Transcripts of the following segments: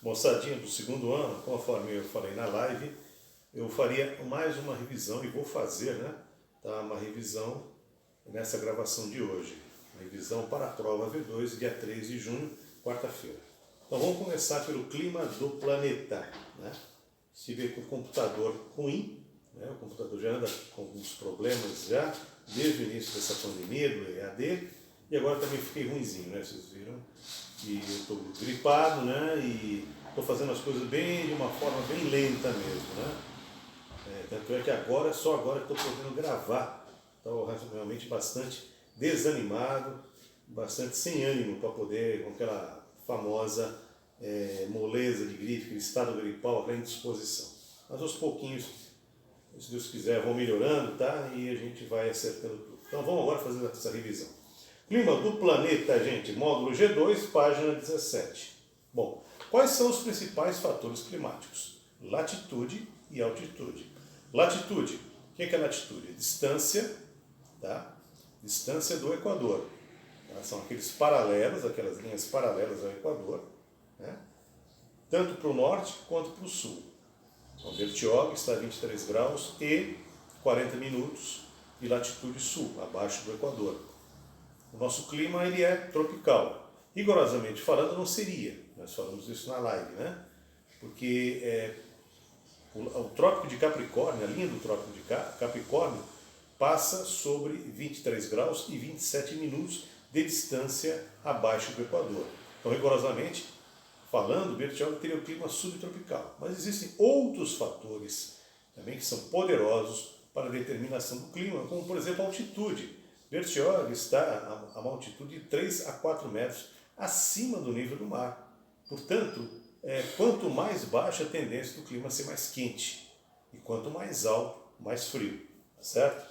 Moçadinha do segundo ano, conforme eu falei na live, eu faria mais uma revisão e vou fazer, né? Tá, uma revisão nessa gravação de hoje. Uma revisão para a prova V2, dia 3 de junho, quarta-feira. Então vamos começar pelo clima do planeta, né? Estive com o computador ruim, né? O computador já anda com alguns problemas já, desde o início dessa pandemia, do EAD, e agora também fiquei ruinzinho, né? Vocês viram que eu estou gripado, né? E estou fazendo as coisas de uma forma bem lenta mesmo, né? Tanto é que agora, só agora que estou podendo gravar. Estou realmente bastante desanimado, bastante sem ânimo para poder, com aquela famosa moleza de gripe, aquele estado gripal, aquela indisposição. Mas aos pouquinhos, se Deus quiser, vão melhorando, tá? E a gente vai acertando tudo. Então vamos agora fazer essa revisão. Clima do planeta, gente, módulo G2, página 17. Bom, quais são os principais fatores climáticos? Latitude e altitude. Latitude, o que é latitude? Distância, tá? Distância do Equador. Tá? São aqueles paralelos, aquelas linhas paralelas ao Equador, né? Tanto para o norte quanto para o sul. Então, Bertioga está a 23 graus e 40 minutos de latitude sul, abaixo do Equador. O nosso clima ele é tropical. Rigorosamente falando, não seria. Nós falamos isso na live, né? Porque o Trópico de Capricórnio, a linha do Trópico de Capricórnio, passa sobre 23 graus e 27 minutos de distância abaixo do Equador. Então, rigorosamente falando, Bertioga teria o clima subtropical. Mas existem outros fatores também que são poderosos para a determinação do clima, como, por exemplo, a altitude. Bertioga está a uma altitude de 3 a 4 metros acima do nível do mar. Portanto, quanto mais baixa a tendência do clima ser mais quente. E quanto mais alto, mais frio. Tá certo?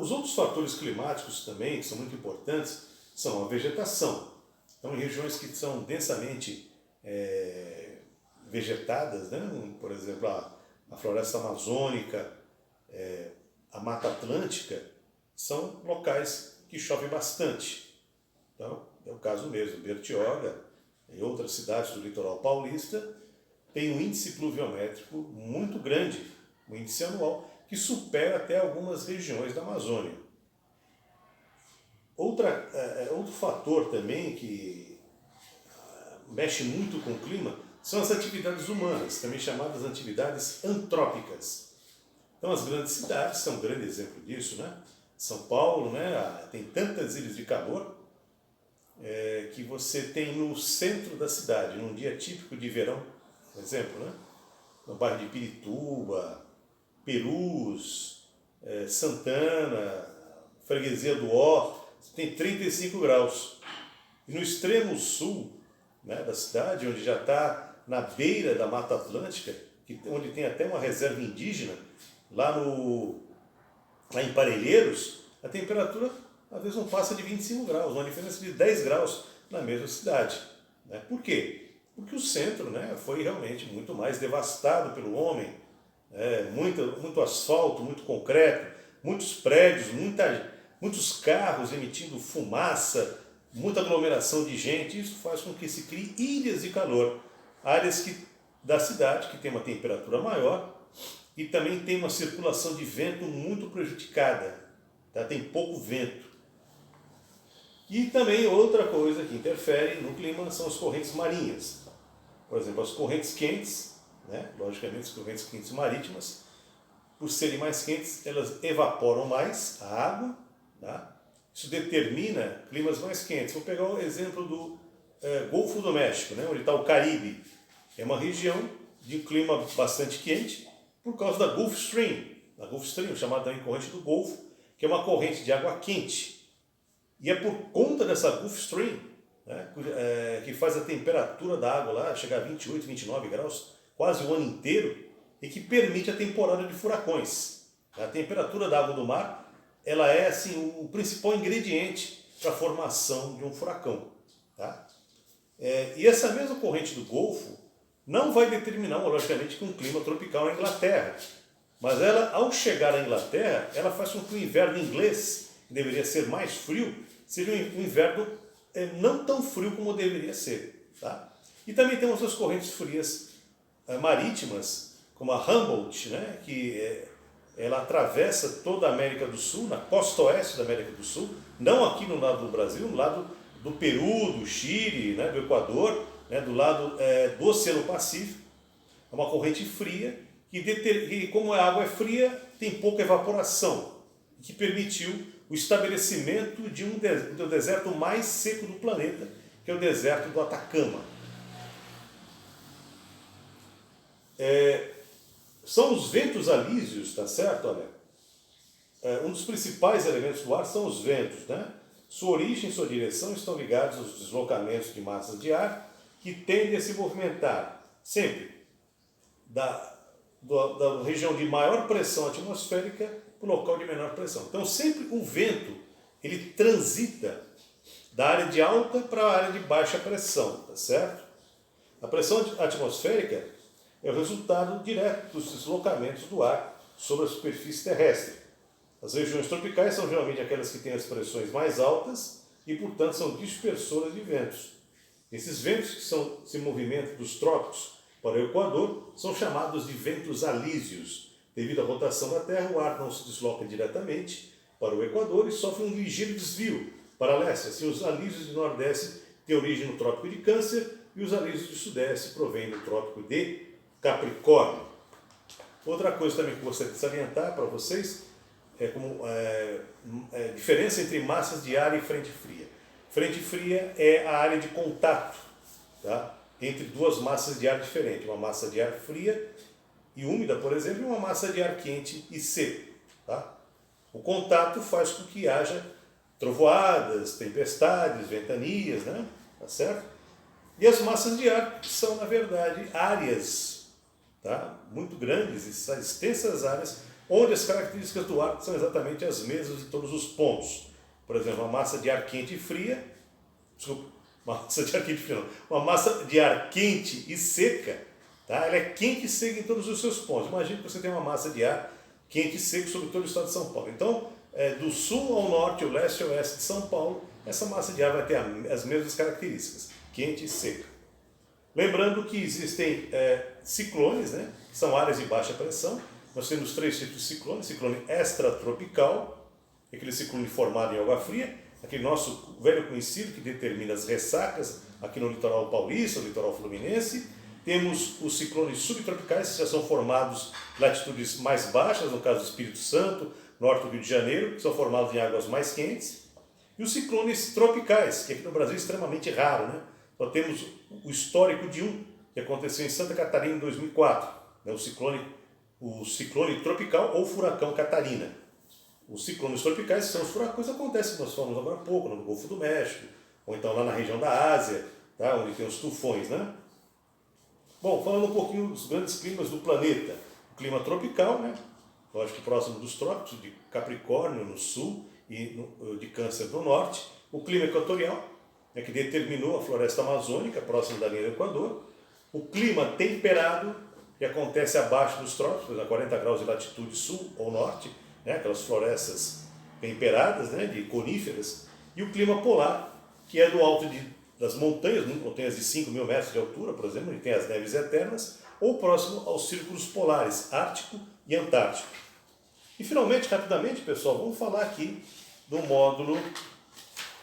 Os outros fatores climáticos também, que são muito importantes, são a vegetação. Então, em regiões que são densamente vegetadas, né? Por exemplo, a floresta amazônica, a Mata Atlântica, são locais que chove bastante. Então, é o caso mesmo. Bertioga e outras cidades do litoral paulista têm um índice pluviométrico muito grande, um índice anual, que supera até algumas regiões da Amazônia. Outro fator também que mexe muito com o clima são as atividades humanas, também chamadas atividades antrópicas. Então, as grandes cidades são um grande exemplo disso, né? São Paulo, né, tem tantas ilhas de calor que você tem no centro da cidade, num dia típico de verão, por exemplo, né, no bairro de Pirituba, Perus, Santana, Freguesia do Ó, você tem 35 graus. E no extremo sul, né, da cidade, onde já está na beira da Mata Atlântica, onde tem até uma reserva indígena, lá em Parelheiros, a temperatura às vezes não passa de 25 graus, uma diferença de 10 graus na mesma cidade. Né? Por quê? Porque o centro, né, foi realmente muito mais devastado pelo homem, muito asfalto, muito concreto, muitos prédios, muitos carros emitindo fumaça, muita aglomeração de gente. Isso faz com que se crie ilhas de calor, áreas da cidade que tem uma temperatura maior e também tem uma circulação de vento muito prejudicada, tá? Tem pouco vento. E também outra coisa que interfere no clima são as correntes marinhas. Por exemplo, as correntes quentes, né? Logicamente as correntes quentes marítimas, por serem mais quentes, elas evaporam mais a água, tá? Isso determina climas mais quentes. Vou pegar o exemplo do Golfo do México, né? Onde está o Caribe. É uma região de clima bastante quente por causa da Gulf Stream, chamada também corrente do Golfo, que é uma corrente de água quente. E é por conta dessa Gulf Stream, né, que faz a temperatura da água lá chegar a 28, 29 graus, quase o ano inteiro, e que permite a temporada de furacões. A temperatura da água do mar, ela é assim, o principal ingrediente para a formação de um furacão. Tá? E essa mesma corrente do Golfo não vai determinar, logicamente, um clima tropical na Inglaterra. Mas ela, ao chegar à Inglaterra, ela faz com que o inverno inglês, que deveria ser mais frio, seja um inverno não tão frio como deveria ser. Tá? E também temos as correntes frias marítimas, como a Humboldt, né, que ela atravessa toda a América do Sul, na costa oeste da América do Sul, não aqui no lado do Brasil, no lado do Peru, do Chile, né, do Equador, né, do lado do Oceano Pacífico. É uma corrente fria que, como a água é fria, tem pouca evaporação, que permitiu o estabelecimento do deserto mais seco do planeta, que é o deserto do Atacama. São os ventos alísios, tá certo? Olha, um dos principais elementos do ar são os ventos, né? Sua origem e sua direção estão ligados aos deslocamentos de massas de ar que tendem a se movimentar sempre da região de maior pressão atmosférica para o local de menor pressão. Então, sempre o vento ele transita da área de alta para a área de baixa pressão, tá certo? A pressão atmosférica é o resultado direto dos deslocamentos do ar sobre a superfície terrestre. As regiões tropicais são geralmente aquelas que têm as pressões mais altas e, portanto, são dispersoras de ventos. Esses ventos que se movimentam dos trópicos para o Equador são chamados de ventos alísios. Devido à rotação da Terra, o ar não se desloca diretamente para o Equador e sofre um ligeiro desvio para leste. Assim, os alísios de Nordeste têm origem no Trópico de Câncer e os alísios de Sudeste provêm do Trópico de Capricórnio. Outra coisa também que eu gostaria de salientar para vocês é como diferença entre massas de ar e frente fria. Frente fria é a área de contato, tá, entre duas massas de ar diferentes. Uma massa de ar fria e úmida, por exemplo, e uma massa de ar quente e seco. Tá? O contato faz com que haja trovoadas, tempestades, ventanias, né? Tá certo? E as massas de ar são, na verdade, áreas, tá, muito grandes e extensas áreas onde as características do ar são exatamente as mesmas em todos os pontos. Por exemplo, uma massa de ar quente e fria, uma massa de ar quente e fria, não, uma massa de ar quente e seca, tá? Ela é quente e seca em todos os seus pontos. Imagine que você tem uma massa de ar quente e seco sobre todo o estado de São Paulo. Então, do sul ao norte, o leste ao oeste de São Paulo, essa massa de ar vai ter as mesmas características, quente e seca. Lembrando que existem ciclones, né, que são áreas de baixa pressão. Nós temos 3 tipos de ciclone: ciclone extratropical, aquele ciclone formado em água fria, aquele nosso velho conhecido que determina as ressacas aqui no litoral paulista, no litoral fluminense. Temos os ciclones subtropicais, que já são formados em latitudes mais baixas, no caso do Espírito Santo, norte do Rio de Janeiro, que são formados em águas mais quentes. E os ciclones tropicais, que aqui no Brasil é extremamente raro, né? Só temos o histórico de um, que aconteceu em Santa Catarina em 2004, né? O ciclone tropical ou furacão Catarina. Os ciclones tropicais são os furacões que acontecem, nós falamos agora há pouco, no Golfo do México, ou então lá na região da Ásia, tá? Onde tem os tufões, né? Bom, falando um pouquinho dos grandes climas do planeta. O clima tropical, né? Lógico, próximo dos trópicos, de Capricórnio no sul e de Câncer no norte. O clima equatorial, né, que determinou a floresta amazônica, próximo da linha do Equador. O clima temperado, que acontece abaixo dos trópicos, a 40 graus de latitude sul ou norte, né, aquelas florestas temperadas, né, de coníferas. E o clima polar, que é do alto das montanhas, montanhas de 5.000 metros de altura, por exemplo, onde tem as neves eternas, ou próximo aos círculos polares, Ártico e Antártico. E finalmente, rapidamente, pessoal, vamos falar aqui do módulo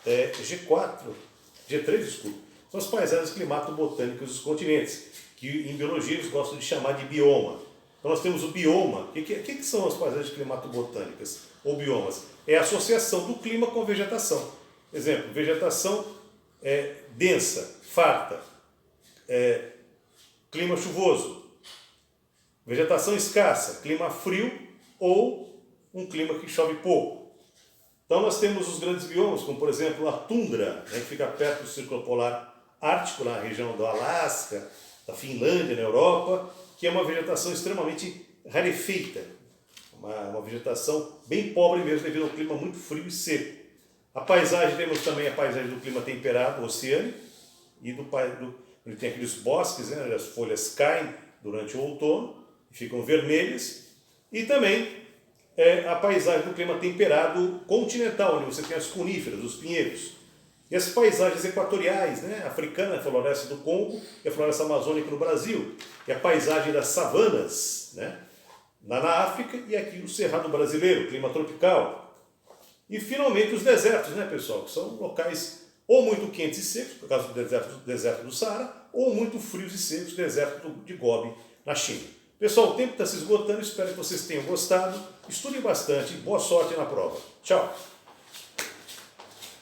G3, desculpa. São as paisagens climato-botânicas dos continentes, que em biologia eles gostam de chamar de bioma. Então nós temos o bioma. O que são as paisagens climato-botânicas ou biomas? É a associação do clima com a vegetação. Exemplo, vegetação densa, farta, clima chuvoso. Vegetação escassa, clima frio ou um clima que chove pouco. Então nós temos os grandes biomas, como por exemplo a tundra, né, que fica perto do Círculo Polar Ártico, na região do Alasca, da Finlândia, na Europa, que é uma vegetação extremamente rarefeita, uma vegetação bem pobre mesmo, devido ao clima muito frio e seco. A paisagem, temos também a paisagem do clima temperado, oceânico, e onde tem aqueles bosques, né, onde as folhas caem durante o outono, e ficam vermelhas, e também a paisagem do clima temperado continental, onde você tem as coníferas, os pinheiros. E as paisagens equatoriais, né? A africana, a floresta do Congo, e a floresta amazônica no Brasil. E a paisagem das savanas, né? Lá na África, e aqui o Cerrado brasileiro, clima tropical. E finalmente os desertos, né, pessoal? Que são locais ou muito quentes e secos, por causa do deserto do Saara, ou muito frios e secos, deserto de Gobi, na China. Pessoal, o tempo está se esgotando, espero que vocês tenham gostado. Estudem bastante, boa sorte na prova. Tchau!